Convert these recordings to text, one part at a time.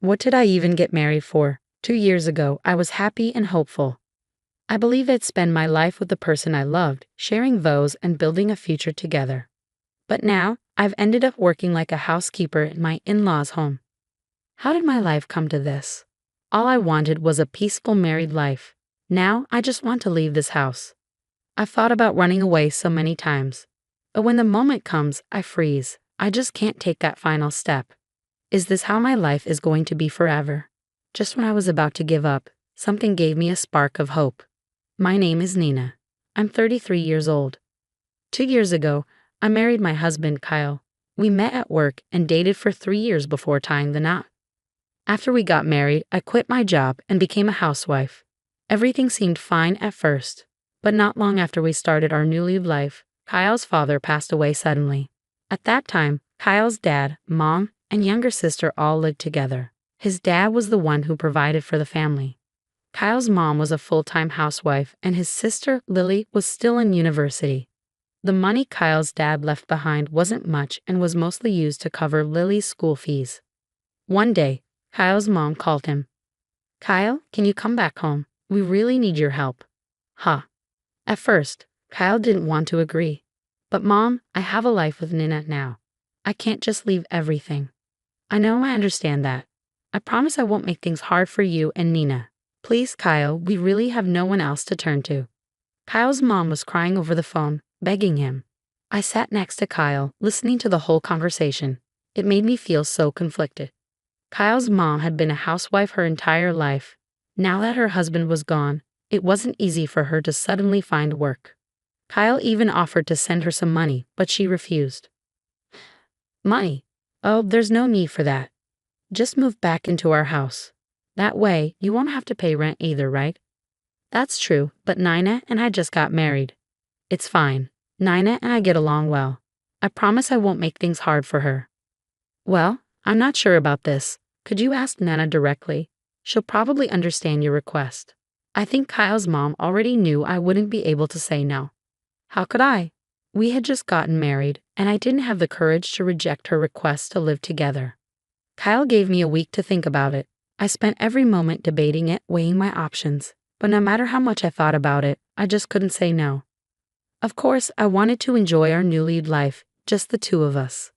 What did I even get married for? 2 years ago, I was happy and hopeful. I believed I'd spend my life with the person I loved, sharing vows and building a future together. But now, I've ended up working like a housekeeper in my in-laws' home. How did my life come to this? All I wanted was a peaceful married life. Now, I just want to leave this house. I've thought about running away so many times. But when the moment comes, I freeze. I just can't take that final step. Is this how my life is going to be forever? Just when I was about to give up, something gave me a spark of hope. My name is Nina. I'm 33 years old. 2 years ago, I married my husband, Kyle. We met at work and dated for 3 years before tying the knot. After we got married, I quit my job and became a housewife. Everything seemed fine at first, but not long after we started our new life, Kyle's father passed away suddenly. At that time, Kyle's dad, mom, and younger sister all lived together. His dad was the one who provided for the family. Kyle's mom was a full-time housewife, and his sister, Lily, was still in university. The money Kyle's dad left behind wasn't much and was mostly used to cover Lily's school fees. One day, Kyle's mom called him. "Kyle, can you come back home? We really need your help." Huh. At first, Kyle didn't want to agree. "But Mom, I have a life with Nina now. I can't just leave everything." "I know, I understand that. I promise I won't make things hard for you and Nina. Please, Kyle, we really have no one else to turn to." Kyle's mom was crying over the phone, begging him. I sat next to Kyle, listening to the whole conversation. It made me feel so conflicted. Kyle's mom had been a housewife her entire life. Now that her husband was gone, it wasn't easy for her to suddenly find work. Kyle even offered to send her some money, but she refused. "Money? Oh, there's no need for that. Just move back into our house. That way, you won't have to pay rent either, right?" "That's true, but Nina and I just got married." "It's fine. Nina and I get along well. I promise I won't make things hard for her." "Well, I'm not sure about this. Could you ask Nana directly? She'll probably understand your request." I think Kyle's mom already knew I wouldn't be able to say no. How could I? We had just gotten married, and I didn't have the courage to reject her request to live together. Kyle gave me a week to think about it. I spent every moment debating it, weighing my options, but no matter how much I thought about it, I just couldn't say no. Of course, I wanted to enjoy our new life, just the two of us.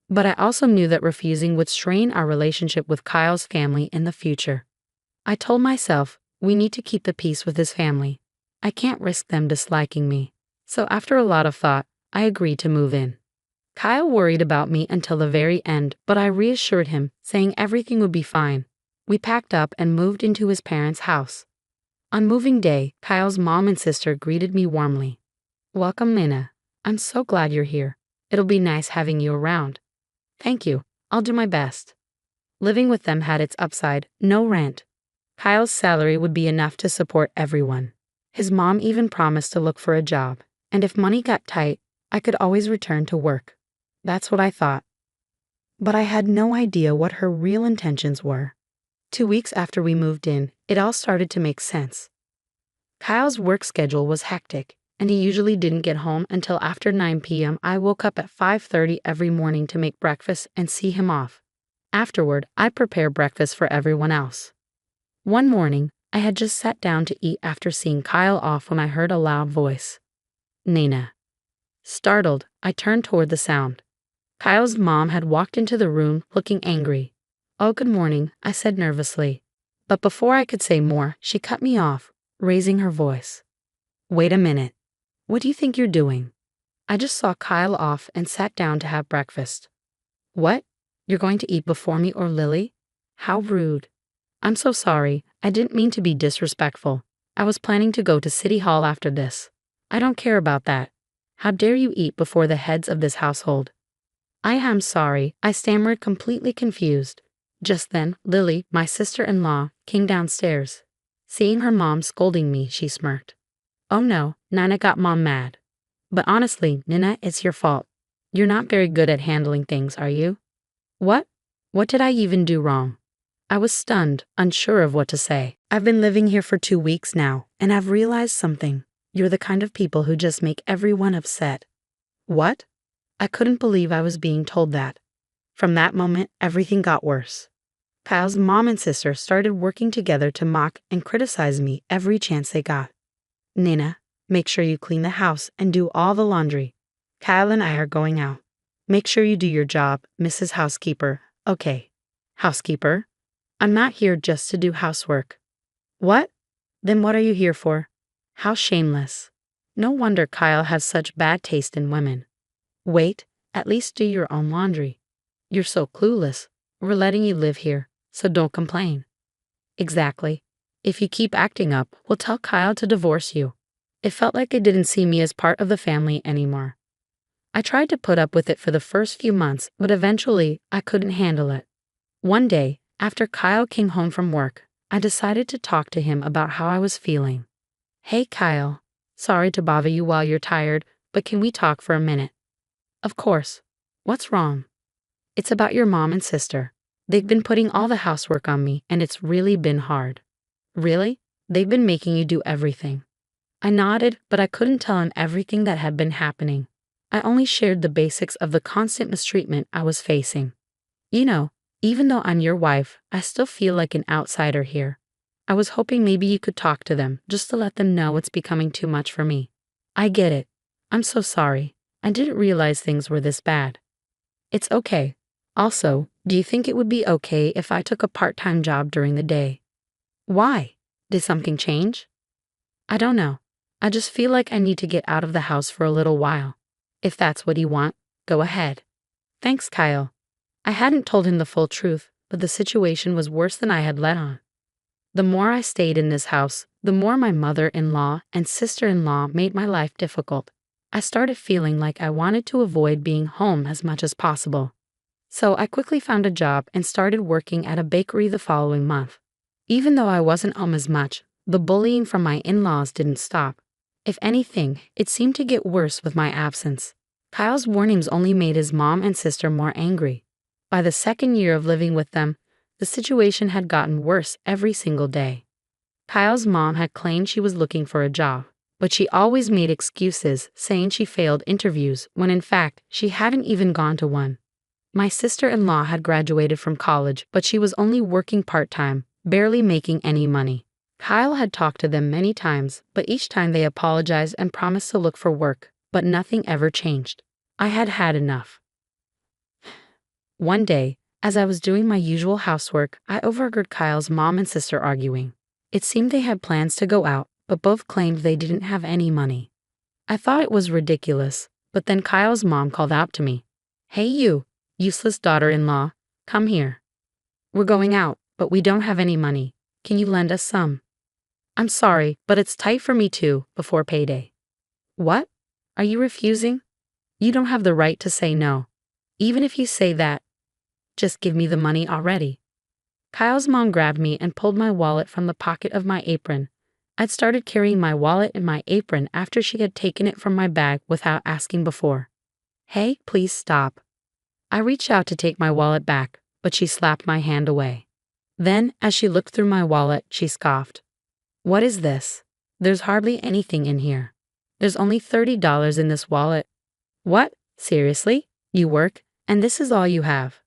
But I also knew that refusing would strain our relationship with Kyle's family in the future. I told myself, we need to keep the peace with his family. I can't risk them disliking me. So after a lot of thought, I agreed to move in. Kyle worried about me until the very end, but I reassured him, saying everything would be fine. We packed up and moved into his parents' house. On moving day, Kyle's mom and sister greeted me warmly. "Welcome, Nina. I'm so glad you're here. It'll be nice having you around." "Thank you. I'll do my best." Living with them had its upside: no rent. Kyle's salary would be enough to support everyone. His mom even promised to look for a job, and if money got tight, I could always return to work. That's what I thought. But I had no idea what her real intentions were. 2 weeks after we moved in, it all started to make sense. Kyle's work schedule was hectic, and he usually didn't get home until after 9 p.m. I woke up at 5:30 every morning to make breakfast and see him off. Afterward, I prepare breakfast for everyone else. One morning, I had just sat down to eat after seeing Kyle off when I heard a loud voice. "Nina." Startled, I turned toward the sound. Kyle's mom had walked into the room looking angry. "Oh, good morning," I said nervously. But before I could say more, she cut me off, raising her voice. "Wait a minute. What do you think you're doing?" I just saw Kyle off and sat down to have breakfast. "What? You're going to eat before me or Lily? How rude." "I'm so sorry. I didn't mean to be disrespectful. I was planning to go to City Hall after this." "I don't care about that. How dare you eat before the heads of this household?" "I am sorry," I stammered, completely confused. Just then, Lily, my sister-in-law, came downstairs. Seeing her mom scolding me, she smirked. "Oh no, Nina got Mom mad." "But honestly, Nina, it's your fault. You're not very good at handling things, are you?" "What? What did I even do wrong?" I was stunned, unsure of what to say. "I've been living here for 2 weeks now, and I've realized something. You're the kind of people who just make everyone upset." "What?" I couldn't believe I was being told that. From that moment, everything got worse. Kyle's mom and sister started working together to mock and criticize me every chance they got. Nina, make sure you clean the house and do all the laundry. Kyle and I are going out. Make sure you do your job, Mrs. Housekeeper. Okay. Housekeeper? I'm not here just to do housework. What? Then what are you here for? How shameless. No wonder Kyle has such bad taste in women. Wait, at least do your own laundry. You're so clueless. We're letting you live here, so don't complain. Exactly. If you keep acting up, we'll tell Kyle to divorce you. It felt like I didn't see me as part of the family anymore. I tried to put up with it for the first few months, but eventually I couldn't handle it. One day, after Kyle came home from work, I decided to talk to him about how I was feeling. Hey Kyle, sorry to bother you while you're tired, but can we talk for a minute? Of course. What's wrong? It's about your mom and sister. They've been putting all the housework on me, and it's really been hard. Really? They've been making you do everything. I nodded, but I couldn't tell him everything that had been happening. I only shared the basics of the constant mistreatment I was facing. You know, even though I'm your wife, I still feel like an outsider here. I was hoping maybe you could talk to them, just to let them know it's becoming too much for me. I get it. I'm so sorry. I didn't realize things were this bad. It's okay. Also, do you think it would be okay if I took a part-time job during the day? Why? Did something change? I don't know. I just feel like I need to get out of the house for a little while. If that's what you want, go ahead. Thanks, Kyle. I hadn't told him the full truth, but the situation was worse than I had let on. The more I stayed in this house, the more my mother-in-law and sister-in-law made my life difficult. I started feeling like I wanted to avoid being home as much as possible. So I quickly found a job and started working at a bakery the following month. Even though I wasn't home as much, the bullying from my in-laws didn't stop. If anything, it seemed to get worse with my absence. Kyle's warnings only made his mom and sister more angry. By the second year of living with them, the situation had gotten worse every single day. Kyle's mom had claimed she was looking for a job, but she always made excuses, saying she failed interviews when in fact she hadn't even gone to one. My sister-in-law had graduated from college, but she was only working part-time, barely making any money. Kyle had talked to them many times, but each time they apologized and promised to look for work, but nothing ever changed. I had had enough. One day, as I was doing my usual housework, I overheard Kyle's mom and sister arguing. It seemed they had plans to go out, but both claimed they didn't have any money. I thought it was ridiculous, but then Kyle's mom called out to me. Hey you, useless daughter-in-law, come here. We're going out, but we don't have any money. Can you lend us some? I'm sorry, but it's tight for me too, before payday. What? Are you refusing? You don't have the right to say no. Even if you say that, just give me the money already. Kyle's mom grabbed me and pulled my wallet from the pocket of my apron. I'd started carrying my wallet in my apron after she had taken it from my bag without asking before. Hey, please stop. I reached out to take my wallet back, but she slapped my hand away. Then, as she looked through my wallet, she scoffed. What is this? There's hardly anything in here. There's only $30 in this wallet. What? Seriously? You work, and this is all you have?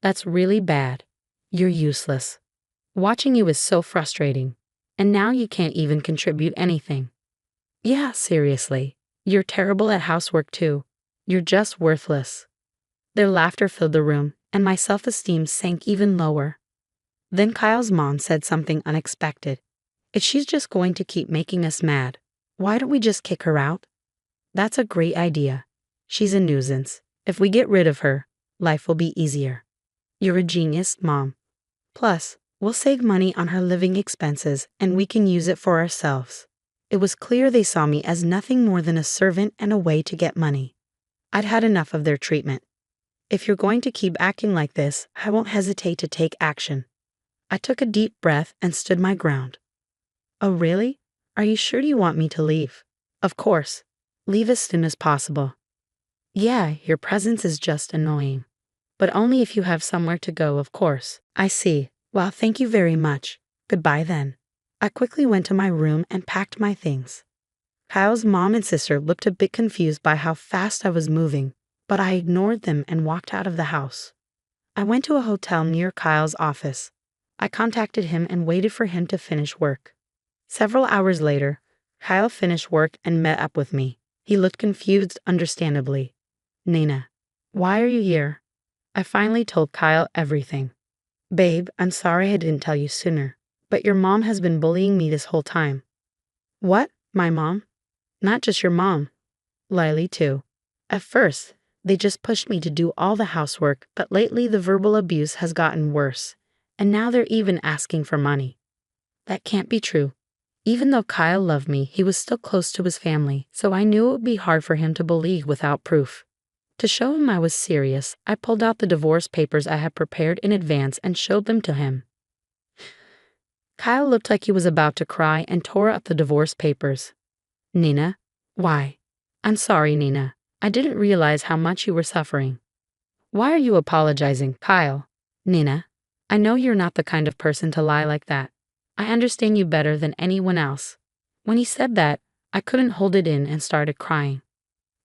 That's really bad. You're useless. Watching you is so frustrating. And now you can't even contribute anything. Yeah, seriously. You're terrible at housework too. You're just worthless. Their laughter filled the room, and my self-esteem sank even lower. Then Kyle's mom said something unexpected. If she's just going to keep making us mad, why don't we just kick her out? That's a great idea. She's a nuisance. If we get rid of her, life will be easier. You're a genius, Mom. Plus, we'll save money on her living expenses and we can use it for ourselves. It was clear they saw me as nothing more than a servant and a way to get money. I'd had enough of their treatment. If you're going to keep acting like this, I won't hesitate to take action. I took a deep breath and stood my ground. Oh, really? Are you sure you want me to leave? Of course. Leave as soon as possible. Yeah, your presence is just annoying. But only if you have somewhere to go, of course. I see. Well, thank you very much. Goodbye then. I quickly went to my room and packed my things. Kyle's mom and sister looked a bit confused by how fast I was moving, but I ignored them and walked out of the house. I went to a hotel near Kyle's office. I contacted him and waited for him to finish work. Several hours later, Kyle finished work and met up with me. He looked confused, understandably. Nina, why are you here? I finally told Kyle everything. Babe, I'm sorry I didn't tell you sooner, but your mom has been bullying me this whole time. What? My mom? Not just your mom. Lily, too. At first, they just pushed me to do all the housework, but lately the verbal abuse has gotten worse, and now they're even asking for money. That can't be true. Even though Kyle loved me, he was still close to his family, so I knew it would be hard for him to believe without proof. To show him I was serious, I pulled out the divorce papers I had prepared in advance and showed them to him. Kyle looked like he was about to cry and tore up the divorce papers. Nina, why? I'm sorry, Nina. I didn't realize how much you were suffering. Why are you apologizing, Kyle? Nina, I know you're not the kind of person to lie like that. I understand you better than anyone else. When he said that, I couldn't hold it in and started crying.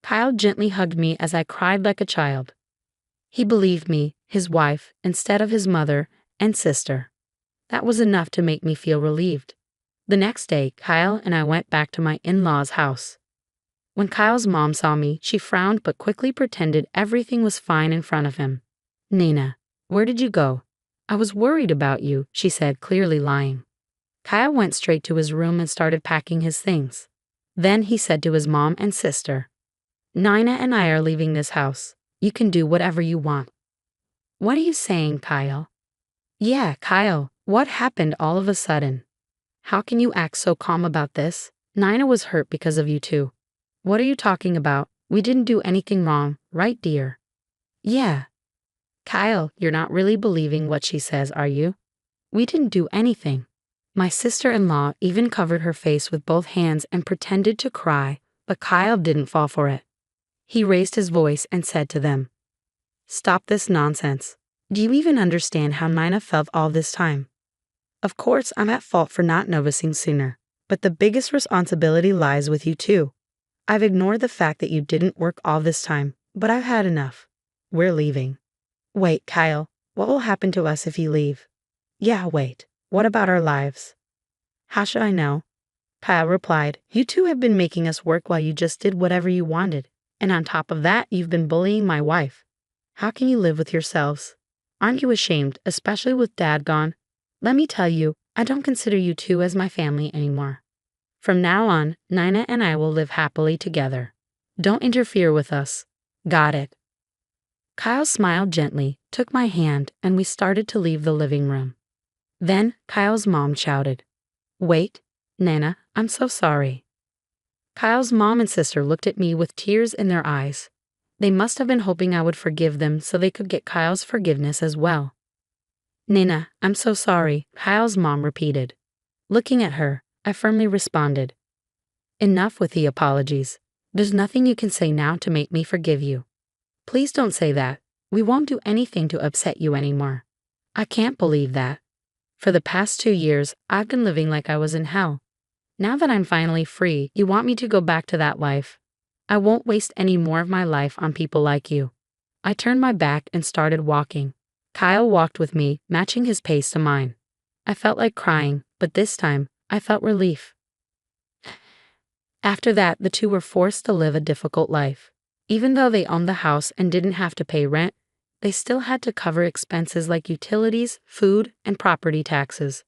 Kyle gently hugged me as I cried like a child. He believed me, his wife, instead of his mother and sister. That was enough to make me feel relieved. The next day, Kyle and I went back to my in-laws' house. When Kyle's mom saw me, she frowned but quickly pretended everything was fine in front of him. Nina, where did you go? I was worried about you, she said, clearly lying. Kyle went straight to his room and started packing his things. Then he said to his mom and sister, Nina and I are leaving this house. You can do whatever you want. What are you saying, Kyle? Yeah, Kyle, what happened all of a sudden? How can you act so calm about this? Nina was hurt because of you too. What are you talking about? We didn't do anything wrong, right, dear? Yeah. Kyle, you're not really believing what she says, are you? We didn't do anything. My sister-in-law even covered her face with both hands and pretended to cry, but Kyle didn't fall for it. He raised his voice and said to them, Stop this nonsense. Do you even understand how Nina felt all this time? Of course, I'm at fault for not noticing sooner, but the biggest responsibility lies with you too. I've ignored the fact that you didn't work all this time, but I've had enough. We're leaving. Wait, Kyle, what will happen to us if you leave? Yeah, wait, what about our lives? How should I know? Kyle replied, You two have been making us work while you just did whatever you wanted, and on top of that, you've been bullying my wife. How can you live with yourselves? Aren't you ashamed, especially with Dad gone? Let me tell you, I don't consider you two as my family anymore. From now on, Nina and I will live happily together. Don't interfere with us. Got it? Kyle smiled gently, took my hand, and we started to leave the living room. Then Kyle's mom shouted, Wait, Nana, I'm so sorry. Kyle's mom and sister looked at me with tears in their eyes. They must have been hoping I would forgive them so they could get Kyle's forgiveness as well. Nina, I'm so sorry, Kyle's mom repeated. Looking at her, I firmly responded, Enough with the apologies. There's nothing you can say now to make me forgive you. Please don't say that. We won't do anything to upset you anymore. I can't believe that. For the past 2 years, I've been living like I was in hell. Now that I'm finally free, you want me to go back to that life. I won't waste any more of my life on people like you. I turned my back and started walking. Kyle walked with me, matching his pace to mine. I felt like crying, but this time, I felt relief. After that, the two were forced to live a difficult life. Even though they owned the house and didn't have to pay rent, they still had to cover expenses like utilities, food, and property taxes.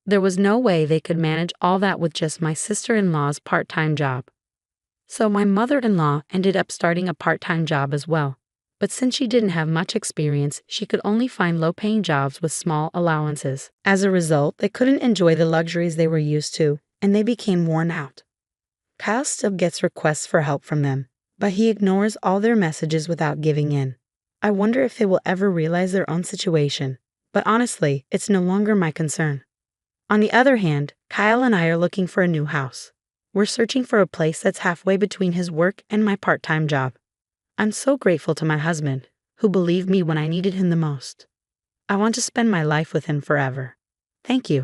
There was no way they could manage all that with just my sister-in-law's part-time job. So my mother-in-law ended up starting a part-time job as well. But since she didn't have much experience, she could only find low-paying jobs with small allowances. As a result, they couldn't enjoy the luxuries they were used to, and they became worn out. Kyle still gets requests for help from them, but he ignores all their messages without giving in. I wonder if they will ever realize their own situation, but honestly, it's no longer my concern. On the other hand, Kyle and I are looking for a new house. We're searching for a place that's halfway between his work and my part-time job. I'm so grateful to my husband, who believed me when I needed him the most. I want to spend my life with him forever. Thank you.